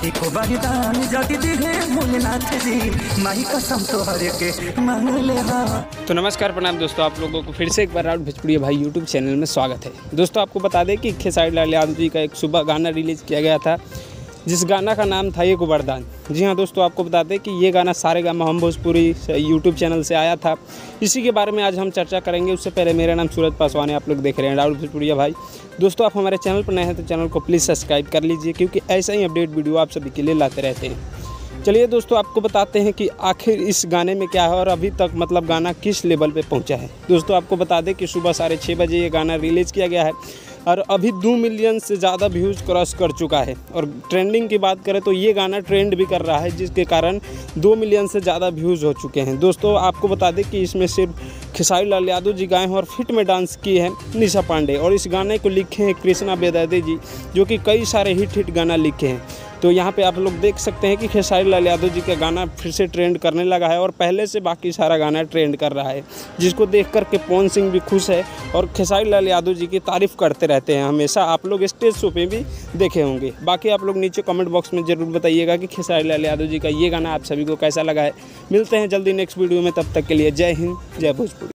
एको बलिदान जदि दिहे भोलेनाथ जी, माई कसम तोहरे के मांग ले। तो नमस्कार प्रणाम दोस्तों, आप लोगों को फिर से एक बार राउत भोजपुरिया भाई यूट्यूब चैनल में स्वागत है। दोस्तों आपको बता दें कि खेसारी लाल यादव जी का एक सुबह गाना रिलीज़ किया गया था, जिस गाना का नाम था एक वरदान। जी हाँ दोस्तों, आपको बता दें कि ये गाना सारेगामा हम भोजपुरी यूट्यूब चैनल से आया था। इसी के बारे में आज हम चर्चा करेंगे। उससे पहले मेरा नाम सूरज पासवान है, आप लोग देख रहे हैं राउत भोजपुरिया भाई। दोस्तों आप हमारे चैनल पर नए हैं तो चैनल को प्लीज़ सब्सक्राइब कर लीजिए, क्योंकि ऐसा ही अपडेट वीडियो आप सभी के लिए लाते रहते हैं। चलिए दोस्तों आपको बताते हैं कि आखिर इस गाने में क्या है और अभी तक मतलब गाना किस लेवल पे पहुंचा है। दोस्तों आपको बता दें कि सुबह 6:30 बजे ये गाना रिलीज़ किया गया है और अभी 2 मिलियन से ज़्यादा व्यूज़ क्रॉस कर चुका है। और ट्रेंडिंग की बात करें तो ये गाना ट्रेंड भी कर रहा है, जिसके कारण 2 मिलियन से ज़्यादा व्यूज़ हो चुके हैं। दोस्तों आपको बता दें कि इसमें सिर्फ खेसारी लाल यादव जी गाए हैं और फिट में डांस की है निशा पांडे, और इस गाने को लिखे हैं कृष्णा बेदर्दे जी, जो कि कई सारे हिट गाना लिखे हैं। तो यहाँ पे आप लोग देख सकते हैं कि खेसारी लाल यादव जी का गाना फिर से ट्रेंड करने लगा है और पहले से बाकी सारा गाना ट्रेंड कर रहा है, जिसको देख कर के पवन सिंह भी खुश है और खेसारी लाल यादव जी की तारीफ़ करते रहते हैं हमेशा। आप लोग स्टेज शो पे भी देखे होंगे। बाकी आप लोग नीचे कमेंट बॉक्स में ज़रूर बताइएगा कि खेसारी लाल यादव जी का ये गाना आप सभी को कैसा लगा है। मिलते हैं जल्दी नेक्स्ट वीडियो में, तब तक के लिए जय हिंद, जय भोजपुरी।